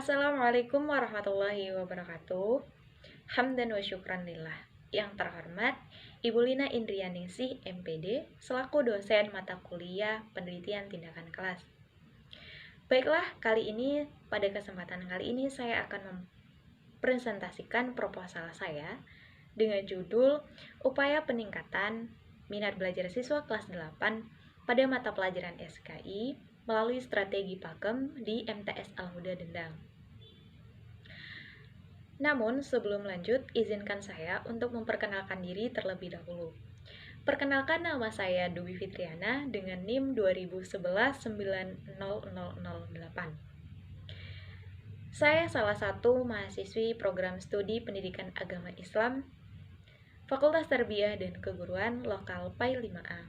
Assalamualaikum warahmatullahi wabarakatuh. Hamdan wa syukran lillah. Yang terhormat, Ibu Lina Indrianingsih, MPD, selaku dosen mata kuliah penelitian tindakan kelas. Baiklah, pada kesempatan kali ini saya akan mempresentasikan proposal saya dengan judul Upaya Peningkatan Minat Belajar Siswa kelas 8 pada mata pelajaran SKI melalui strategi pakem di MTS Al-Huda Dendang. Namun, sebelum lanjut, izinkan saya untuk memperkenalkan diri terlebih dahulu. Perkenalkan, nama saya Dubi Fitriana dengan NIM 2011-90008. Saya salah satu mahasiswi program studi pendidikan agama Islam Fakultas Tarbiyah dan Keguruan Lokal PAI 5A.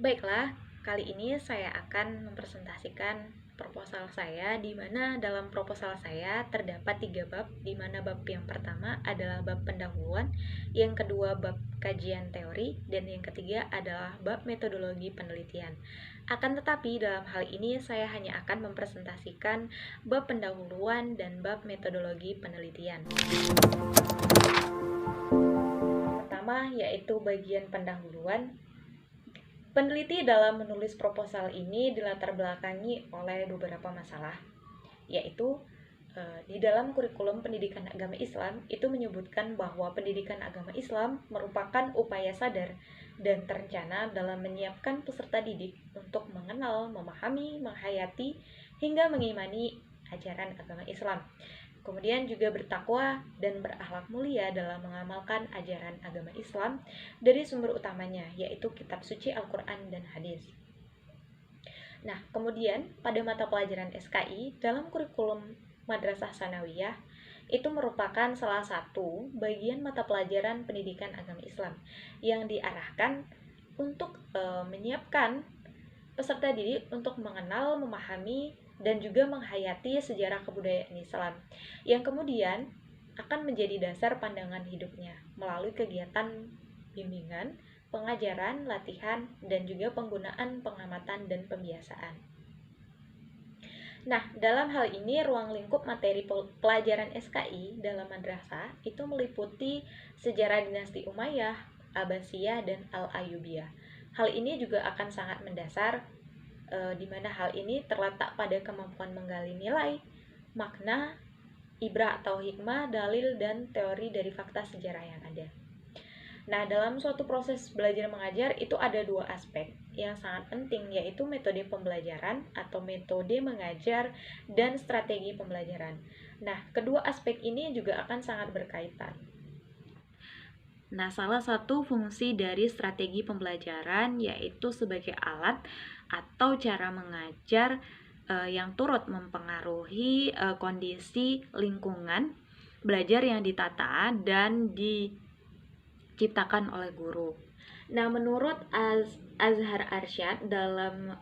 Baiklah, kali ini saya akan mempresentasikan proposal saya, di mana dalam proposal saya terdapat 3 bab, di mana bab yang pertama adalah bab pendahuluan, yang kedua bab kajian teori, dan yang ketiga adalah bab metodologi penelitian. Akan tetapi dalam hal ini saya hanya akan mempresentasikan bab pendahuluan dan bab metodologi penelitian. Pertama yaitu bagian pendahuluan. Peneliti dalam menulis proposal ini dilatar belakangi oleh beberapa masalah, yaitu di dalam kurikulum pendidikan agama Islam itu menyebutkan bahwa pendidikan agama Islam merupakan upaya sadar dan terencana dalam menyiapkan peserta didik untuk mengenal, memahami, menghayati, hingga mengimani ajaran agama Islam. Kemudian juga bertakwa dan berakhlak mulia dalam mengamalkan ajaran agama Islam dari sumber utamanya, yaitu kitab suci Al-Quran dan hadis. Nah, kemudian pada mata pelajaran SKI dalam kurikulum Madrasah Sanawiyah itu merupakan salah satu bagian mata pelajaran pendidikan agama Islam yang diarahkan untuk menyiapkan peserta didik untuk mengenal, memahami, dan juga menghayati sejarah kebudayaan Islam, yang kemudian akan menjadi dasar pandangan hidupnya melalui kegiatan bimbingan, pengajaran, latihan, dan juga penggunaan pengamatan dan pembiasaan. Nah, dalam hal ini ruang lingkup materi pelajaran SKI dalam madrasah itu meliputi sejarah dinasti Umayyah, Abbasiyah, dan Al-Ayyubiyah. Hal ini juga akan sangat mendasar, di mana hal ini terletak pada kemampuan menggali nilai, makna, ibrah atau hikmah, dalil, dan teori dari fakta sejarah yang ada. Nah, dalam suatu proses belajar mengajar itu ada 2 aspek yang sangat penting, yaitu metode pembelajaran atau metode mengajar dan strategi pembelajaran. Nah, kedua aspek ini juga akan sangat berkaitan. Nah, salah satu fungsi dari strategi pembelajaran yaitu sebagai alat atau cara mengajar yang turut mempengaruhi kondisi lingkungan belajar yang ditata dan diciptakan oleh guru. Nah, menurut Azhar Arsyad dalam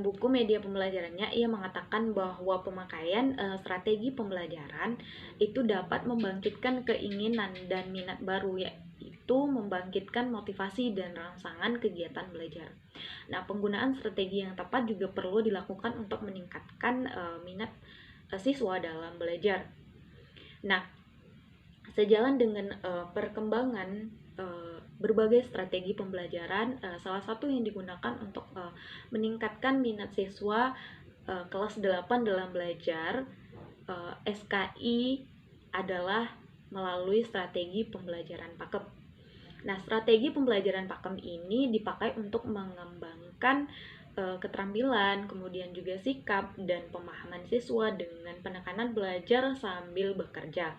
buku media pembelajarannya, ia mengatakan bahwa pemakaian strategi pembelajaran itu dapat membangkitkan keinginan dan minat baru, yaitu membangkitkan motivasi dan rangsangan kegiatan belajar. Nah, penggunaan strategi yang tepat juga perlu dilakukan untuk meningkatkan minat siswa dalam belajar. Nah, sejalan dengan perkembangan berbagai strategi pembelajaran, salah satu yang digunakan untuk meningkatkan minat siswa kelas 8 dalam belajar SKI adalah melalui strategi pembelajaran pakem. Nah, strategi pembelajaran pakem ini dipakai untuk mengembangkan keterampilan, kemudian juga sikap dan pemahaman siswa dengan penekanan belajar sambil bekerja.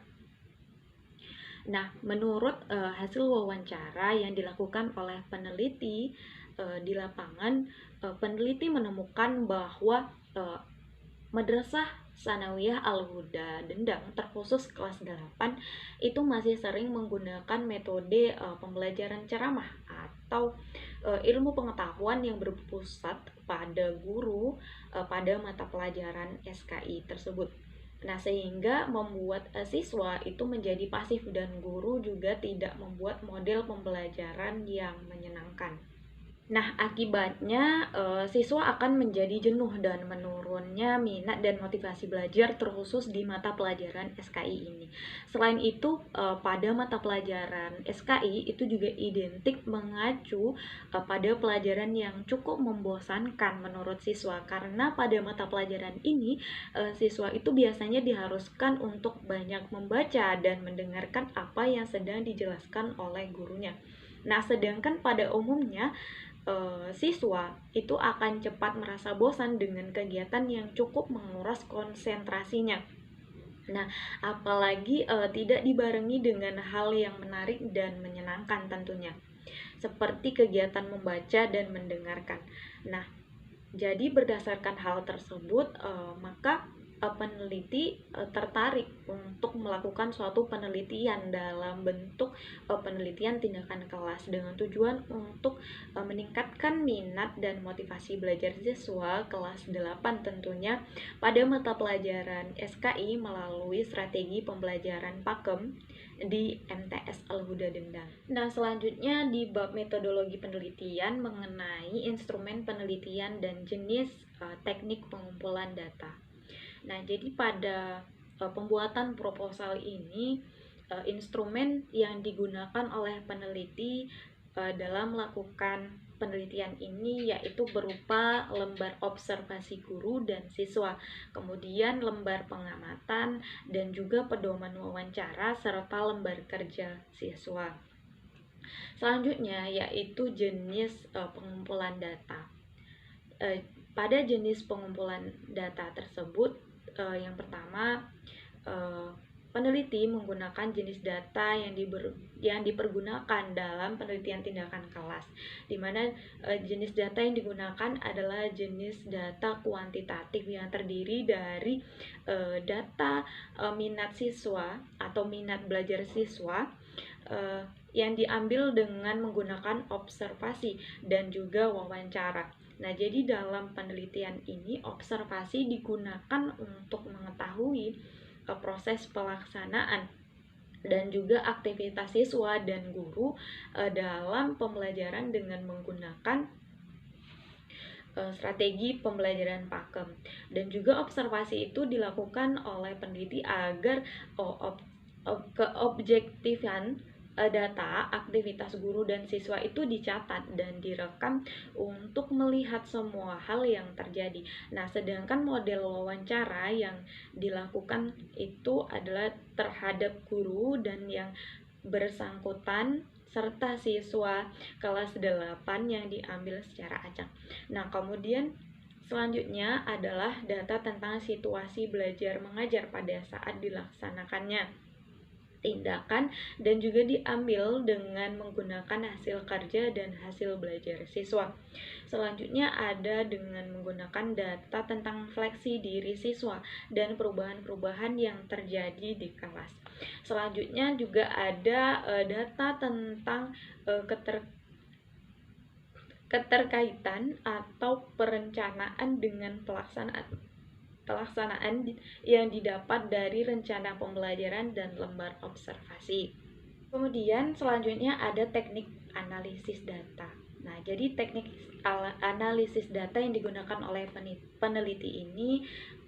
Nah, menurut hasil wawancara yang dilakukan oleh peneliti di lapangan, peneliti menemukan bahwa Madrasah Sanawiyah Al-Huda Dendang terkhusus kelas 8 itu masih sering menggunakan metode pembelajaran ceramah atau ilmu pengetahuan yang berpusat pada guru pada mata pelajaran SKI tersebut. Nah, sehingga membuat siswa itu menjadi pasif dan guru juga tidak membuat model pembelajaran yang menyenangkan. Nah, akibatnya siswa akan menjadi jenuh dan menurunnya minat dan motivasi belajar terkhusus di mata pelajaran SKI ini. Selain itu, pada mata pelajaran SKI itu juga identik mengacu pada pelajaran yang cukup membosankan menurut siswa, karena pada mata pelajaran ini siswa itu biasanya diharuskan untuk banyak membaca dan mendengarkan apa yang sedang dijelaskan oleh gurunya. Nah, sedangkan pada umumnya siswa itu akan cepat merasa bosan dengan kegiatan yang cukup menguras konsentrasinya. Nah, apalagi tidak dibarengi dengan hal yang menarik dan menyenangkan tentunya, seperti kegiatan membaca dan mendengarkan. Nah, jadi berdasarkan hal tersebut, maka peneliti tertarik untuk melakukan suatu penelitian dalam bentuk penelitian tindakan kelas dengan tujuan untuk meningkatkan minat dan motivasi belajar siswa kelas 8 tentunya pada mata pelajaran SKI melalui strategi pembelajaran pakem di MTS Al-Huda Dendang. Nah, selanjutnya di bab metodologi penelitian mengenai instrumen penelitian dan jenis teknik pengumpulan data. Nah, jadi pada pembuatan proposal ini instrumen yang digunakan oleh peneliti dalam melakukan penelitian ini yaitu berupa lembar observasi guru dan siswa, kemudian lembar pengamatan, dan juga pedoman wawancara serta lembar kerja siswa. Selanjutnya yaitu jenis pengumpulan data. Pada jenis pengumpulan data tersebut, yang pertama, peneliti menggunakan jenis data yang dipergunakan dalam penelitian tindakan kelas, di mana jenis data yang digunakan adalah jenis data kuantitatif yang terdiri dari data minat siswa atau minat belajar siswa yang diambil dengan menggunakan observasi dan juga wawancara. Nah, jadi dalam penelitian ini observasi digunakan untuk mengetahui proses pelaksanaan dan juga aktivitas siswa dan guru dalam pembelajaran dengan menggunakan strategi pembelajaran pakem. Dan juga observasi itu dilakukan oleh peneliti agar keobjektifan data aktivitas guru dan siswa itu dicatat dan direkam untuk melihat semua hal yang terjadi. Nah, sedangkan model wawancara yang dilakukan itu adalah terhadap guru dan yang bersangkutan serta siswa kelas 8 yang diambil secara acak. Nah, kemudian selanjutnya adalah data tentang situasi belajar mengajar pada saat dilaksanakannya tindakan dan juga diambil dengan menggunakan hasil kerja dan hasil belajar siswa. Selanjutnya ada dengan menggunakan data tentang fleksi diri siswa dan perubahan-perubahan yang terjadi di kelas. Selanjutnya juga ada data tentang keterkaitan atau perencanaan dengan pelaksanaan yang didapat dari rencana pembelajaran dan lembar observasi. Kemudian selanjutnya ada teknik analisis data. Nah, jadi teknik analisis data yang digunakan oleh peneliti ini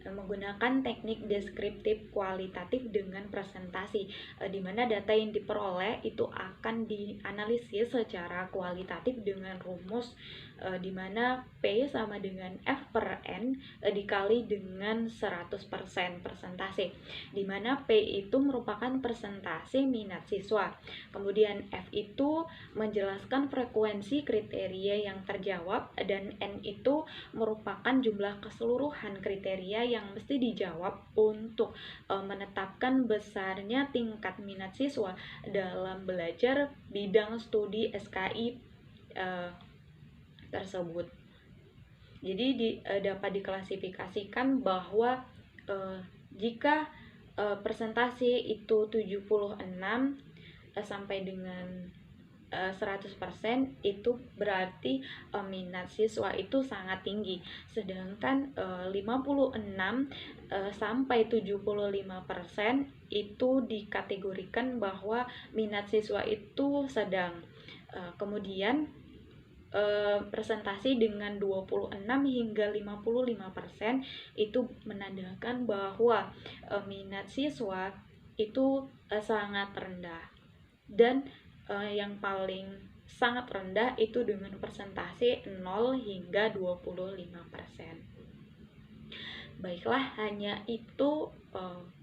menggunakan teknik deskriptif kualitatif dengan presentasi, di mana data yang diperoleh itu akan dianalisis secara kualitatif dengan rumus di mana P sama dengan F per N dikali dengan 100% persentase, di mana P itu merupakan persentase minat siswa. Kemudian F itu menjelaskan frekuensi kriteria yang terjawab, dan N itu merupakan jumlah keseluruhan kriteria yang mesti dijawab untuk menetapkan besarnya tingkat minat siswa dalam belajar bidang studi SKI tersebut. Jadi dapat diklasifikasikan bahwa jika persentase itu 76 sampai dengan 100% itu berarti minat siswa itu sangat tinggi, sedangkan 56 sampai 75% itu dikategorikan bahwa minat siswa itu sedang. Kemudian presentasi dengan 26 hingga 55% itu menandakan bahwa minat siswa itu sangat rendah. Dan yang paling sangat rendah itu dengan presentasi 0 hingga 25%. Baiklah, hanya itu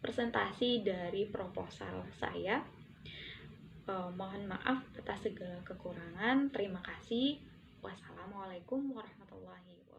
presentasi dari proposal saya. Mohon maaf atas segala kekurangan. Terima kasih. Wassalamualaikum warahmatullahi wabarakatuh.